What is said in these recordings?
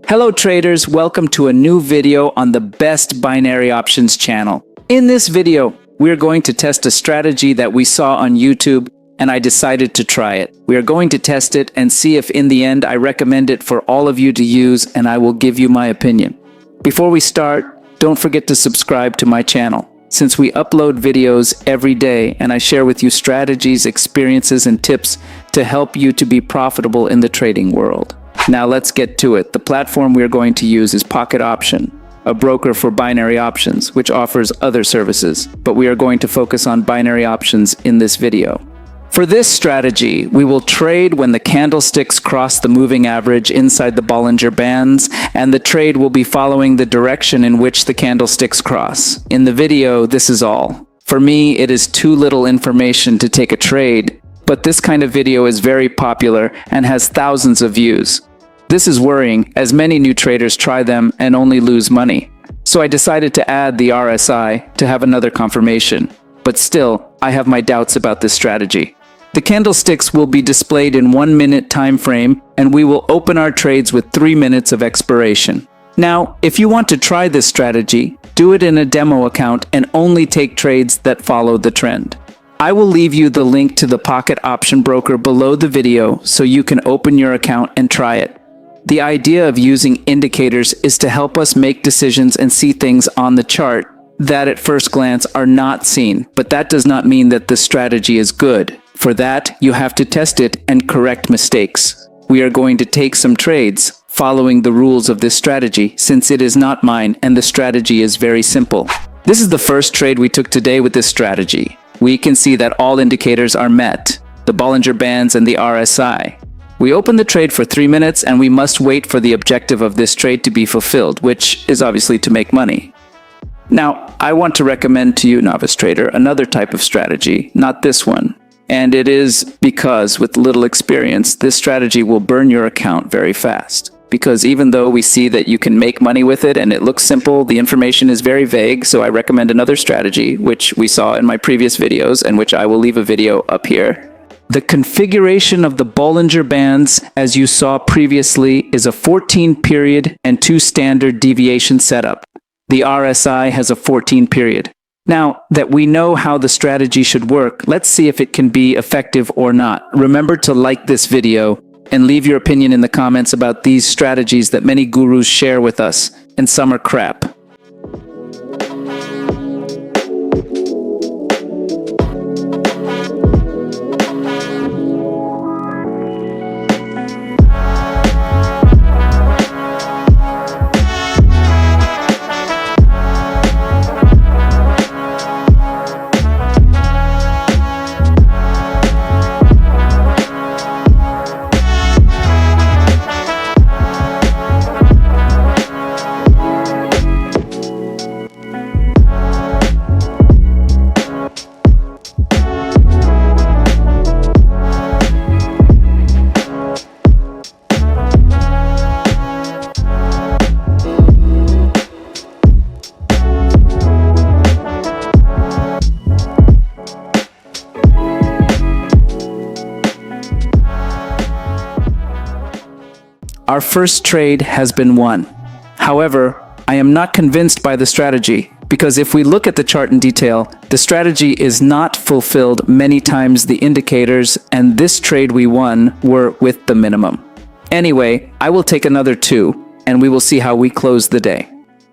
Hello traders, welcome to a new video on the best binary options channel. In this video, we're going to test a strategy that we saw on YouTube and I decided to try it. We are going to test it and see if in the end I recommend it for all of you to use and I will give you my opinion. Before we start, don't forget to subscribe to my channel, since we upload videos every day and I share with you strategies, experiences, and tips to help you to be profitable in the trading world. Now let's get to it. The platform we are going to use is Pocket Option, a broker for binary options, which offers other services, but we are going to focus on binary options in this video. For this strategy, we will trade when the candlesticks cross the moving average inside the Bollinger Bands, and the trade will be following the direction in which the candlesticks cross. In the video, this is all. For me, it is too little information to take a trade, but this kind of video is very popular and has thousands of views. This is worrying, as many new traders try them and only lose money. So I decided to add the RSI to have another confirmation. But still, I have my doubts about this strategy. The candlesticks will be displayed in 1 minute time frame, and we will open our trades with 3 minutes of expiration. Now, if you want to try this strategy, do it in a demo account and only take trades that follow the trend. I will leave you the link to the Pocket Option broker below the video so you can open your account and try it. The idea of using indicators is to help us make decisions and see things on the chart that at first glance are not seen, but that does not mean that the strategy is good. For that, you have to test it and correct mistakes. We are going to take some trades following the rules of this strategy, since it is not mine and the strategy is very simple. This is the first trade we took today with this strategy. We can see that all indicators are met, the Bollinger Bands and the RSI. We open the trade for 3 minutes and we must wait for the objective of this trade to be fulfilled, which is obviously to make money. Now, I want to recommend to you, novice trader, another type of strategy, not this one. And it is because with little experience, this strategy will burn your account very fast. Because even though we see that you can make money with it and it looks simple, the information is very vague, so I recommend another strategy, which we saw in my previous videos and which I will leave a video up here. The configuration of the Bollinger Bands, as you saw previously, is a 14 period and 2 standard deviation setup. The RSI has a 14 period. Now that we know how the strategy should work, let's see if it can be effective or not. Remember to like this video and leave your opinion in the comments about these strategies that many gurus share with us, and some are crap. Our first trade has been won. However, I am not convinced by the strategy, because if we look at the chart in detail, the strategy is not fulfilled many times the indicators, and this trade we won were with the minimum. Anyway, I will take another 2, and we will see how we close the day.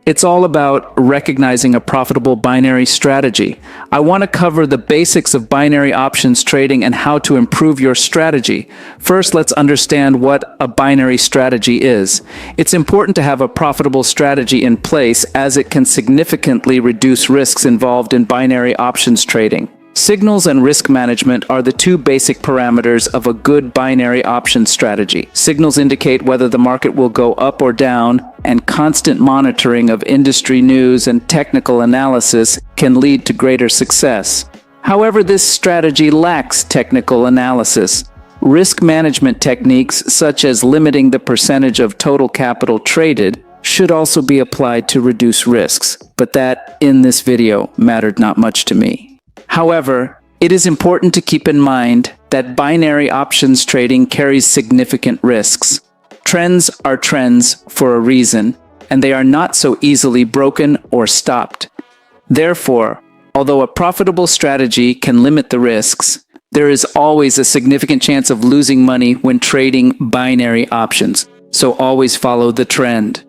It's all about recognizing a profitable binary strategy. I want to cover the basics of binary options trading and how to improve your strategy. First, let's understand what a binary strategy is. It's important to have a profitable strategy in place, as it can significantly reduce risks involved in binary options trading. Signals and risk management are the 2 basic parameters of a good binary option strategy. Signals indicate whether the market will go up or down, and constant monitoring of industry news and technical analysis can lead to greater success. However, this strategy lacks technical analysis. Risk management techniques, such as limiting the percentage of total capital traded, should also be applied to reduce risks, but that, in this video, mattered not much to me. However, it is important to keep in mind that binary options trading carries significant risks. Trends are trends for a reason, and they are not so easily broken or stopped. Therefore, although a profitable strategy can limit the risks, there is always a significant chance of losing money when trading binary options, so always follow the trend.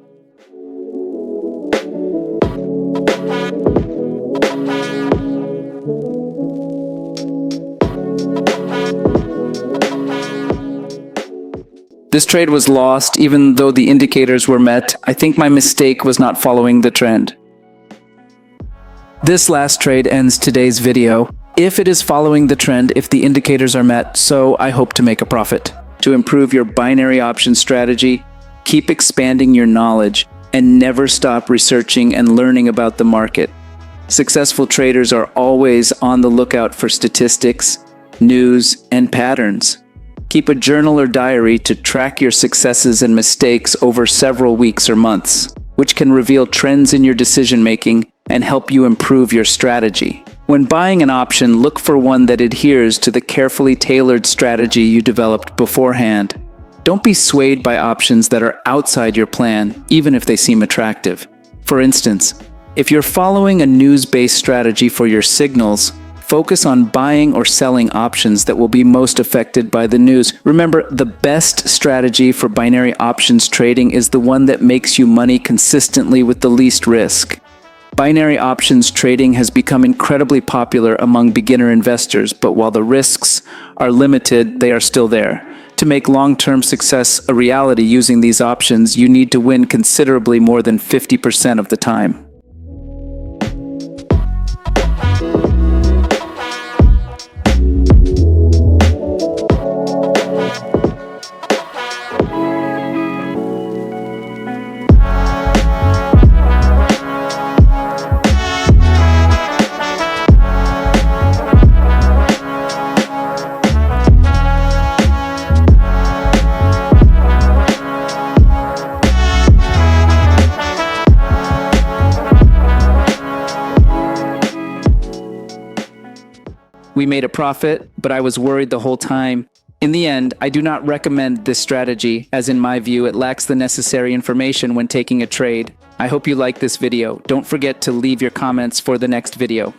This trade was lost even though the indicators were met. I think my mistake was not following the trend. This last trade ends today's video. If it is following the trend, if the indicators are met, so I hope to make a profit. To improve your binary option strategy, keep expanding your knowledge and never stop researching and learning about the market. Successful traders are always on the lookout for statistics, news, and patterns. Keep a journal or diary to track your successes and mistakes over several weeks or months, which can reveal trends in your decision-making and help you improve your strategy. When buying an option, look for one that adheres to the carefully tailored strategy you developed beforehand. Don't be swayed by options that are outside your plan, even if they seem attractive. For instance, if you're following a news-based strategy for your signals, focus on buying or selling options that will be most affected by the news. Remember, the best strategy for binary options trading is the one that makes you money consistently with the least risk. Binary options trading has become incredibly popular among beginner investors, but while the risks are limited, they are still there. To make long-term success a reality using these options, you need to win considerably more than 50% of the time. We made a profit, but I was worried the whole time. In the end, I do not recommend this strategy, as in my view, it lacks the necessary information when taking a trade. I hope you like this video. Don't forget to leave your comments for the next video.